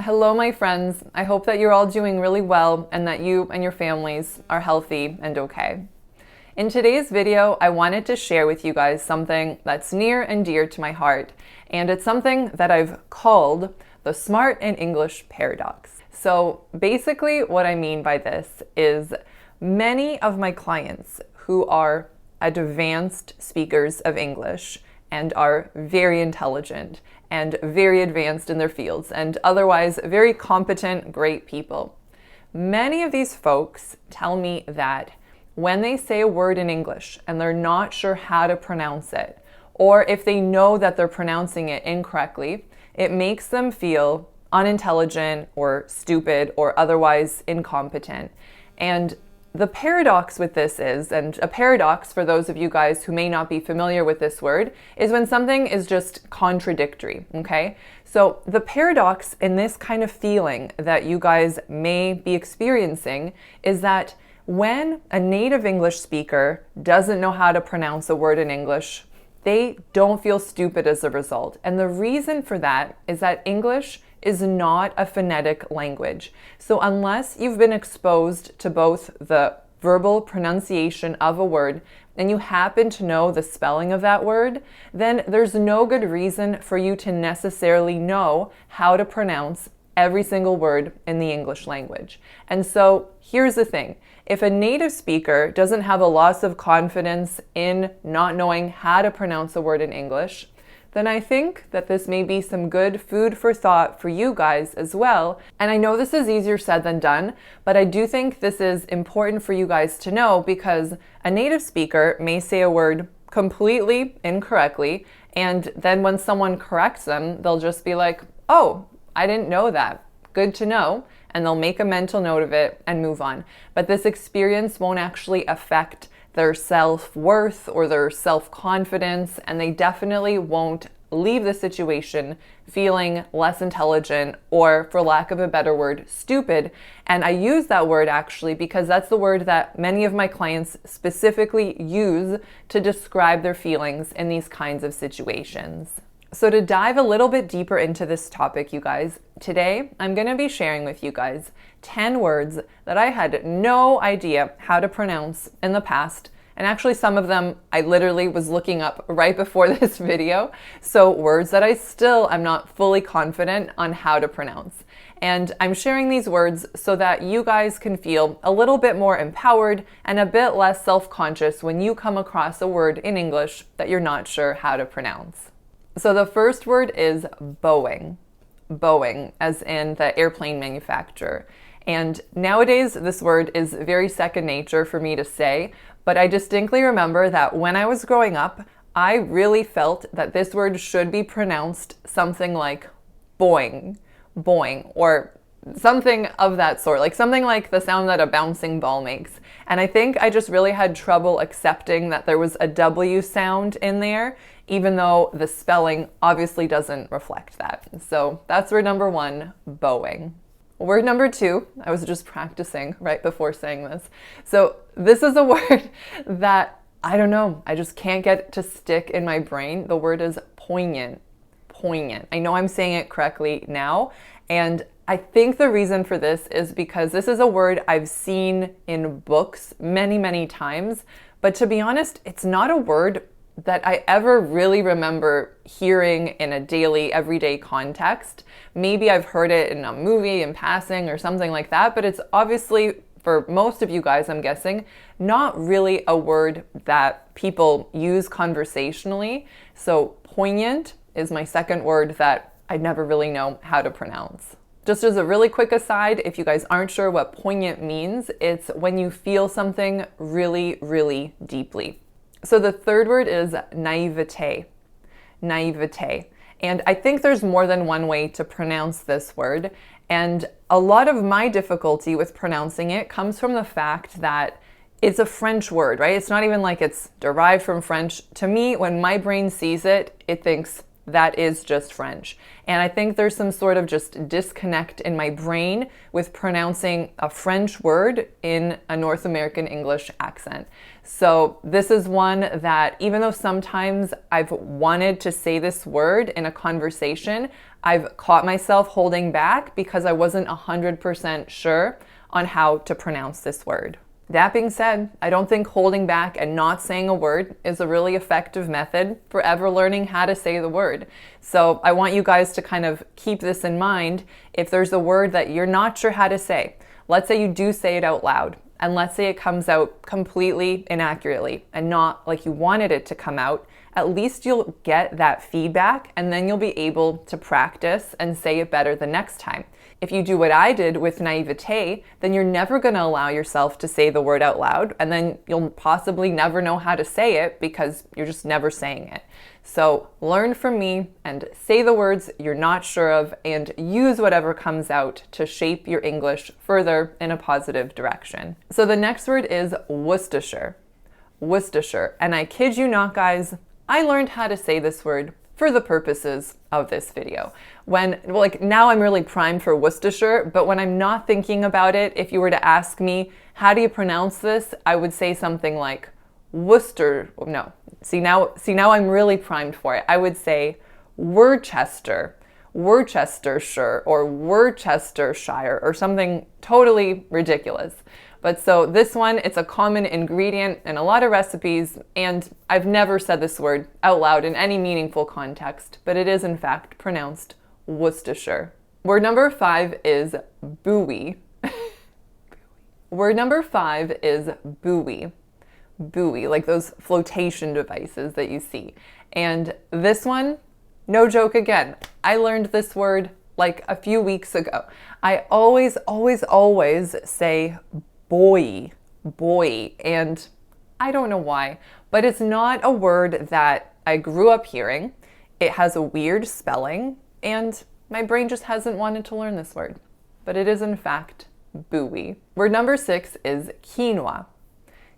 Hello, my friends. I hope that you're all doing really well and that you and your families are healthy and okay. In today's video, I wanted to share with you guys something that's near and dear to my heart, and it's something that I've called the Smart in English paradox. So basically what I mean by this is many of my clients who are advanced speakers of English and are very intelligent and very advanced in their fields and otherwise very competent, great people. Many of these folks tell me that when they say a word in English and they're not sure how to pronounce it, or if they know that they're pronouncing it incorrectly, it makes them feel unintelligent or stupid or otherwise incompetent. And the paradox with this is, and a paradox for those of you guys who may not be familiar with this word, is when something is just contradictory, okay? So the paradox in this kind of feeling that you guys may be experiencing is that when a native English speaker doesn't know how to pronounce a word in English, they don't feel stupid as a result. And the reason for that is that English is not a phonetic language. So unless you've been exposed to both the verbal pronunciation of a word and you happen to know the spelling of that word, then there's no good reason for you to necessarily know how to pronounce every single word in the English language. And so here's the thing. If a native speaker doesn't have a loss of confidence in not knowing how to pronounce a word in English, then I think that this may be some good food for thought for you guys as well. And I know this is easier said than done, but I do think this is important for you guys to know because a native speaker may say a word completely incorrectly, and then when someone corrects them, they'll just be like, oh, I didn't know that. Good to know. And they'll make a mental note of it and move on. But this experience won't actually affect their self-worth or their self-confidence, and they definitely won't leave the situation feeling less intelligent or, for lack of a better word, stupid. And I use that word actually because that's the word that many of my clients specifically use to describe their feelings in these kinds of situations. So to dive a little bit deeper into this topic, you guys, today I'm going to be sharing with you guys 10 words that I had no idea how to pronounce in the past. And actually some of them I literally was looking up right before this video. So words that I still am not fully confident on how to pronounce. And I'm sharing these words so that you guys can feel a little bit more empowered and a bit less self-conscious when you come across a word in English that you're not sure how to pronounce. So the first word is Boeing. Boeing, as in the airplane manufacturer. And nowadays, this word is very second nature for me to say, but I distinctly remember that when I was growing up, I really felt that this word should be pronounced something like boing, boing, or something of that sort, like something like the sound that a bouncing ball makes. And I think I just really had trouble accepting that there was a W sound in there, even though the spelling obviously doesn't reflect that. So that's word number one, Boeing. Word number two, I was just practicing right before saying this. So this is a word that, I don't know, I just can't get to stick in my brain. The word is poignant. Poignant. I know I'm saying it correctly now, and I think the reason for this is because this is a word I've seen in books many, many times, but to be honest, it's not a word that I ever really remember hearing in a daily, everyday context. Maybe I've heard it in a movie in passing or something like that, but it's obviously, for most of you guys, I'm guessing, not really a word that people use conversationally. So poignant is my second word that I never really know how to pronounce. Just as a really quick aside, if you guys aren't sure what poignant means, it's when you feel something really, really deeply. So the third word is naivete. Naivete. And I think there's more than one way to pronounce this word. And a lot of my difficulty with pronouncing it comes from the fact that it's a French word, right? It's not even like it's derived from French. To me, when my brain sees it, it thinks that is just French. And I think there's some sort of just disconnect in my brain with pronouncing a French word in a North American English accent. So this is one that, even though sometimes I've wanted to say this word in a conversation, I've caught myself holding back because I wasn't 100% sure on how to pronounce this word. That being said, I don't think holding back and not saying a word is a really effective method for ever learning how to say the word. So I want you guys to kind of keep this in mind. If there's a word that you're not sure how to say, let's say you do say it out loud, and let's say it comes out completely inaccurately and not like you wanted it to come out, at least you'll get that feedback and then you'll be able to practice and say it better the next time. If you do what I did with naivete, then you're never going to allow yourself to say the word out loud, and then you'll possibly never know how to say it because you're just never saying it. So learn from me and say the words you're not sure of and use whatever comes out to shape your English further in a positive direction. So the next word is Worcestershire. Worcestershire. And I kid you not, guys, I learned how to say this word for the purposes of this video. Now I'm really primed for Worcestershire, but when I'm not thinking about it, if you were to ask me, how do you pronounce this? I would say something like Worcester, no. See now I'm really primed for it. I would say Worcestershire, Worcestershire, or Worcestershire, or something totally ridiculous. But so this one, it's a common ingredient in a lot of recipes, and I've never said this word out loud in any meaningful context, but it is in fact pronounced Worcestershire. Word number 5 is Bowie. Word number 5 is Bowie. Bowie, like those flotation devices that you see. And this one, no joke again, I learned this word like a few weeks ago. I always say Bowie, and I don't know why, but it's not a word that I grew up hearing. It has a weird spelling, and my brain just hasn't wanted to learn this word, but it is in fact Bowie. Word number 6 is quinoa.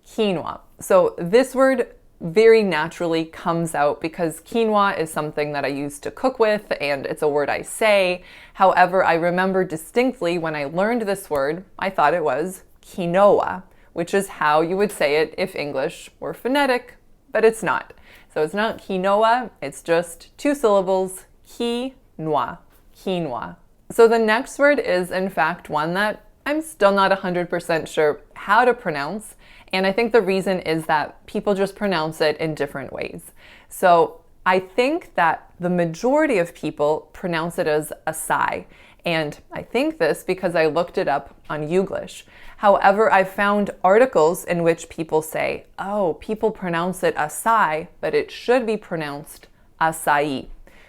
Quinoa. So this word very naturally comes out because quinoa is something that I used to cook with, and it's a word I say. However, I remember distinctly when I learned this word, I thought it was Quinoa, which is how you would say it if English were phonetic, but it's not. So it's not quinoa, it's just 2 syllables, quinoa, quinoa. So the next word is in fact one that I'm still not 100% sure how to pronounce, and I think the reason is that people just pronounce it in different ways. So I think that the majority of people pronounce it as Acai, and I think this because I looked it up on Youglish. However, I found articles in which people say, oh, people pronounce it Acai, but it should be pronounced acai.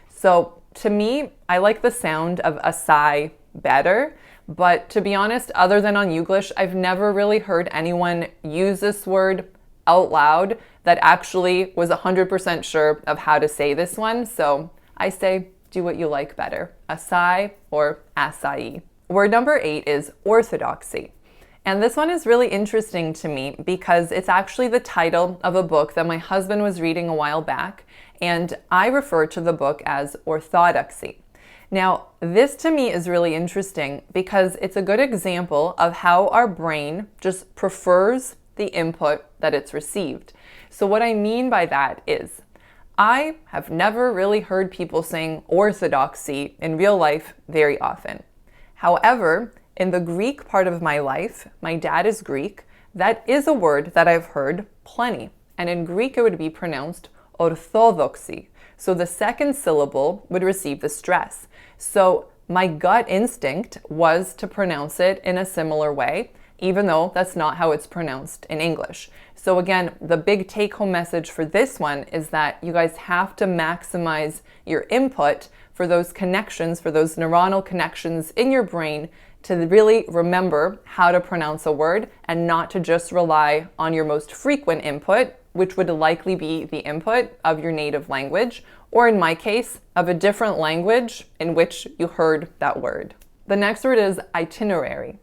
So to me, I like the sound of Acai better, but to be honest, other than on Youglish, I've never really heard anyone use this word out loud that actually was 100% sure of how to say this one. So I say, do what you like better, Acai or acai. Word number 8 is orthodoxy. And this one is really interesting to me because it's actually the title of a book that my husband was reading a while back, and I refer to the book as orthodoxy. Now, this to me is really interesting because it's a good example of how our brain just prefers the input that it's received. So what I mean by that is, I have never really heard people saying orthodoxy in real life very often. However, in the Greek part of my life, my dad is Greek, that is a word that I've heard plenty. And in Greek, it would be pronounced orthodoxy. So the second syllable would receive the stress. So my gut instinct was to pronounce it in a similar way, even though that's not how it's pronounced in English. So again, the big take-home message for this one is that you guys have to maximize your input for those connections, for those neuronal connections in your brain to really remember how to pronounce a word and not to just rely on your most frequent input, which would likely be the input of your native language, or in my case, of a different language in which you heard that word. The next word is itinerary.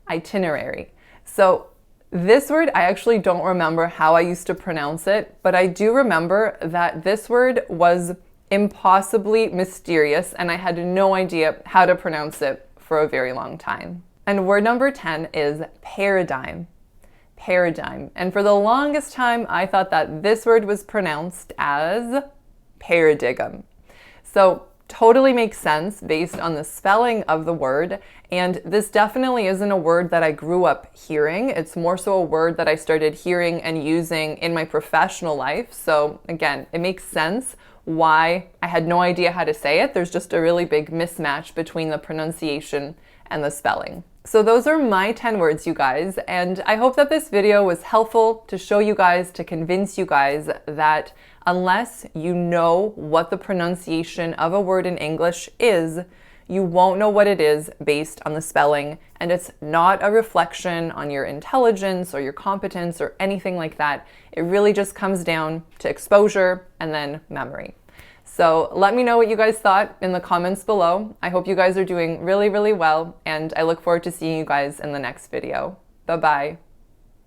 Itinerary. So this word, I actually don't remember how I used to pronounce it, but I do remember that this word was impossibly mysterious and I had no idea how to pronounce it for a very long time. And word number 10 is paradigm. Paradigm. And for the longest time, I thought that this word was pronounced as paradigm. So totally makes sense based on the spelling of the word. And this definitely isn't a word that I grew up hearing. It's more so a word that I started hearing and using in my professional life. So again, it makes sense why I had no idea how to say it. There's just a really big mismatch between the pronunciation and the spelling. So those are my 10 words, you guys, and I hope that this video was helpful to show you guys, to convince you guys that unless you know what the pronunciation of a word in English is, you won't know what it is based on the spelling, and it's not a reflection on your intelligence or your competence or anything like that. It really just comes down to exposure and then memory. So let me know what you guys thought in the comments below. I hope you guys are doing really, really well, and I look forward to seeing you guys in the next video. Bye-bye.